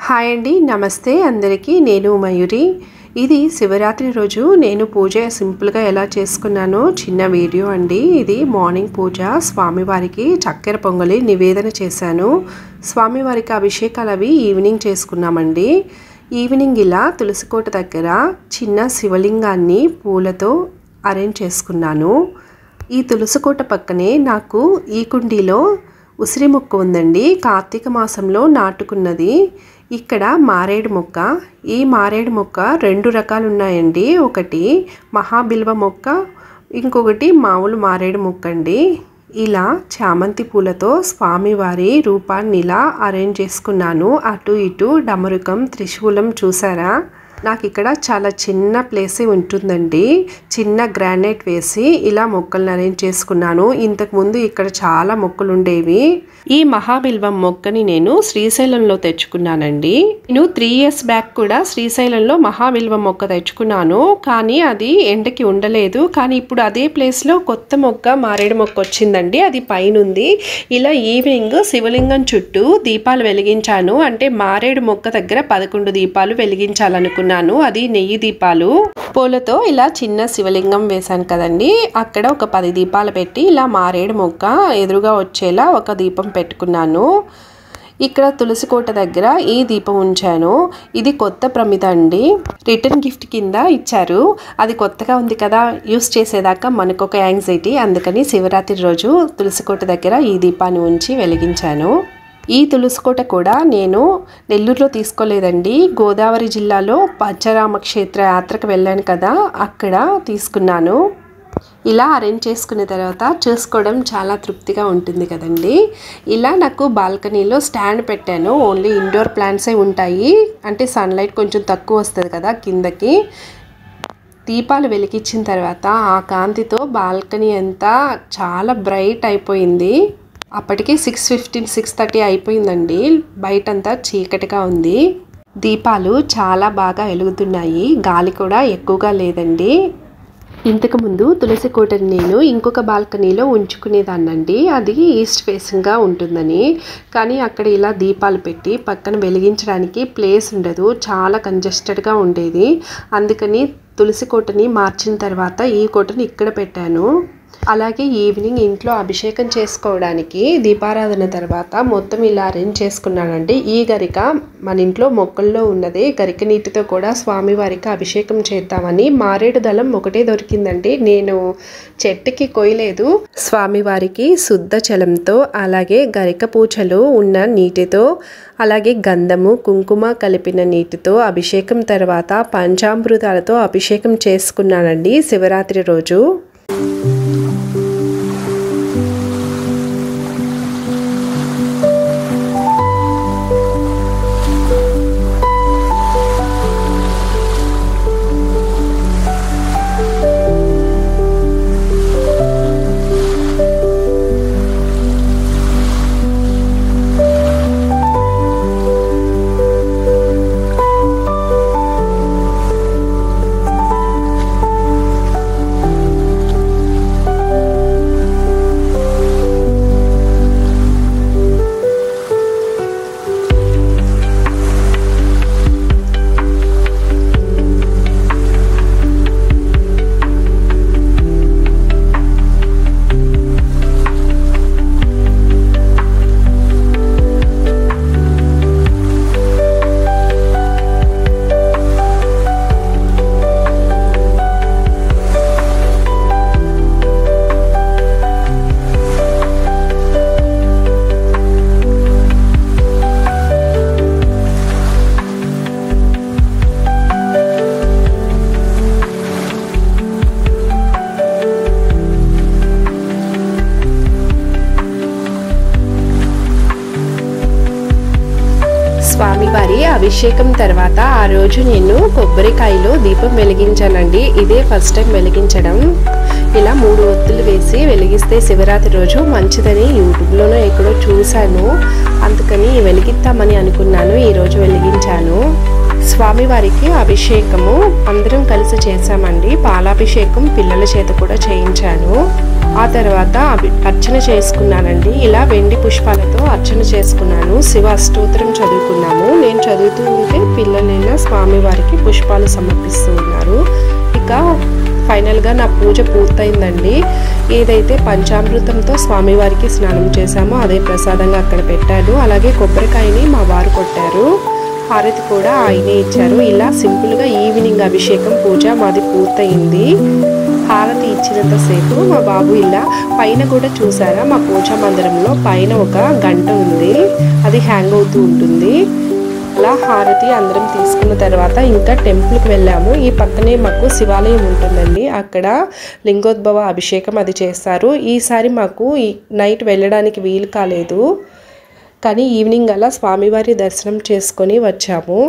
Hi అండి, నమస్తే అందరికీ. నేను మయూరి. ఇది శివరాత్రి రోజు నేను పూజ సింపుల్గా ఎలా చేసుకున్నానో చిన్న వీడియో అండి. ఇది మార్నింగ్ పూజ. స్వామివారికి చక్కెర పొంగలి నివేదన చేశాను. స్వామివారికి అభిషేకాలు అవి ఈవినింగ్ చేసుకున్నామండి. ఈవినింగ్ ఇలా తులసికోట దగ్గర చిన్న శివలింగాన్ని పూలతో అరేంజ్ చేసుకున్నాను. ఈ తులసికోట పక్కనే నాకు ఈ కుండీలో ఉసిరి మొక్క ఉందండి. కార్తీక మాసంలో నాటుకున్నది. ఇక్కడ మారేడు మొక్క. ఈ మారేడు మొక్క 2 రకాలు ఉన్నాయండి. ఒకటి మహాబిల్వ మొక్క, ఇంకొకటి మామూలు మారేడు మొక్క అండి. ఇలా చామంతి పూలతో స్వామివారి రూపాన్ని ఇలా అరేంజ్ చేసుకున్నాను. అటు ఇటు డమరుకం, త్రిశూలం చూసారా? నాకు ఇక్కడ చాలా చిన్న ప్లేసే ఉంటుందండి. చిన్న గ్రానైట్ వేసి ఇలా మొక్కలను అరేంజ్ చేసుకున్నాను. ఇంతకుముందు ఇక్కడ చాలా మొక్కలు ఉండేవి. ఈ మహాబిల్వం మొక్కని నేను శ్రీశైలంలో తెచ్చుకున్నానండి. నేను 3 years బ్యాక్ కూడా శ్రీశైలంలో మహాబిల్వం మొక్క తెచ్చుకున్నాను. కానీ అది ఎండకి ఉండలేదు. కానీ ఇప్పుడు అదే ప్లేస్లో కొత్త మొక్క మారేడు మొక్క వచ్చిందండి. అది పైన ఉంది. ఇలా ఈవినింగ్ శివలింగం చుట్టూ దీపాలు వెలిగించాను. అంటే మారేడు మొక్క దగ్గర 11 దీపాలు వెలిగించాలనుకున్నాను. అది నెయ్యి దీపాలు. పూలతో ఇలా చిన్న శివలింగం వేశాను కదండి. అక్కడ ఒక 10 దీపాలు పెట్టి ఇలా మారేడు మొక్క ఎదురుగా వచ్చేలా ఒక దీపం పెట్టుకున్నాను. ఇక్కడ తులసికోట దగ్గర ఈ దీపం ఉంచాను. ఇది కొత్త ప్రమిద అండి. రిటర్న్ గిఫ్ట్ కింద ఇచ్చారు. అది కొత్తగా ఉంది కదా, యూస్ చేసేదాకా మనకు ఒక యాంగ్జైటీ. అందుకని శివరాత్రి రోజు తులసికోట దగ్గర ఈ దీపాన్ని ఉంచి వెలిగించాను. ఈ తులసికోట కూడా నేను నెల్లూరులో తీసుకోలేదండి. గోదావరి జిల్లాలో పంచరామక్షేత్ర యాత్రకు వెళ్ళాను కదా, అక్కడ తీసుకున్నాను. ఇలా అరేంజ్ చేసుకున్న తర్వాత చూసుకోవడం చాలా తృప్తిగా ఉంటుంది కదండి. ఇలా నాకు బాల్కనీలో స్టాండ్ పెట్టాను. ఓన్లీ ఇండోర్ ప్లాంట్సే ఉంటాయి. అంటే సన్లైట్ కొంచెం తక్కువ వస్తుంది కదా కిందకి. దీపాలు వెలిగించిన తర్వాత ఆ కాంతితో బాల్కనీ అంతా చాలా బ్రైట్ అయిపోయింది. అప్పటికే 6:15, 6:30 అయిపోయిందండి. బయటంతా చీకటిగా ఉంది. దీపాలు చాలా బాగా వెలుగుతున్నాయి. గాలి కూడా ఎక్కువగా లేదండి. ఇంతకుముందు తులసి కోటని నేను ఇంకొక బాల్కనీలో ఉంచుకునేదాన్నండి. అది ఈస్ట్ ఫేసింగ్గా ఉంటుందని. కానీ అక్కడ ఇలా దీపాలు పెట్టి పక్కన వెలిగించడానికి ప్లేస్ ఉండదు. చాలా కంజెస్టెడ్గా ఉండేది. అందుకని తులసి కోటని మార్చిన తర్వాత ఈ కోటని ఇక్కడ పెట్టాను. అలాగే ఈవినింగ్ ఇంట్లో అభిషేకం చేసుకోవడానికి దీపారాధన తర్వాత మొత్తం ఇలా అరేంజ్ చేసుకున్నానండి. ఈ గరిక మన ఇంట్లో మొక్కల్లో ఉన్నదే. గరిక నీటితో కూడా స్వామివారికి అభిషేకం చేద్దామని మారేడు దళం ఒకటే దొరికిందండి. నేను చెట్టుకి కొయ్యలేదు. స్వామివారికి శుద్ధ జలంతో అలాగే గరిక పూచలు ఉన్న నీటితో అలాగే గంధము, కుంకుమ కలిపిన నీటితో అభిషేకం తర్వాత పంచామృతాలతో అభిషేకం చేసుకున్నానండి శివరాత్రి రోజు. స్వామివారి అభిషేకం తర్వాత ఆ రోజు నేను కొబ్బరికాయలో దీపం వెలిగించానండి. ఇదే ఫస్ట్ టైం వెలిగించడం. ఇలా 3 ఒత్తులు వేసి వెలిగిస్తే శివరాత్రి రోజు మంచిదని యూట్యూబ్లోనో ఎక్కడో చూశాను. అందుకని వెలిగిద్దామని అనుకున్నాను. ఈరోజు వెలిగించాను. స్వామివారికి అభిషేకము అందరం కలిసి చేశామండి. పాలాభిషేకం పిల్లల చేత కూడా చేయించాను. ఆ తర్వాత అర్చన చేసుకున్నానండి. ఇలా వెండి పుష్పాలతో అర్చన చేసుకున్నాను. శివ అష్టోత్తరం చదువుకున్నాము. నేను చదువుతూ ఉంటే పిల్లలైనా స్వామివారికి పుష్పాలు సమర్పిస్తూ ఉన్నారు. ఇక ఫైనల్గా నా పూజ పూర్తయిందండి. ఏదైతే పంచామృతంతో స్వామివారికి స్నానం చేశామో అదే ప్రసాదంగా అక్కడ పెట్టాను. అలాగే కొబ్బరికాయని మా వారు కొట్టారు. హారతి కూడా ఆయనే ఇచ్చారు. ఇలా సింపుల్గా ఈవినింగ్ అభిషేకం పూజ మాది పూర్తయింది. హారతి ఇచ్చినంతసేపు మా బాబు ఇలా పైన కూడా చూసారా, మా పూజా మందిరంలో పైన ఒక గంట ఉంది, అది హ్యాంగ్ అవుతూ ఉంటుంది. అలా హారతి అందరం తీసుకున్న తర్వాత ఇంకా టెంపుల్కి వెళ్ళాము. ఈ పక్కనే మాకు శివాలయం ఉంటుందండి. అక్కడ లింగోద్భవ అభిషేకం అది చేస్తారు. ఈసారి మాకు నైట్ వెళ్ళడానికి వీలు కాలేదు, కానీ ఈవినింగ్ అలా స్వామివారి దర్శనం చేసుకొని వచ్చాము.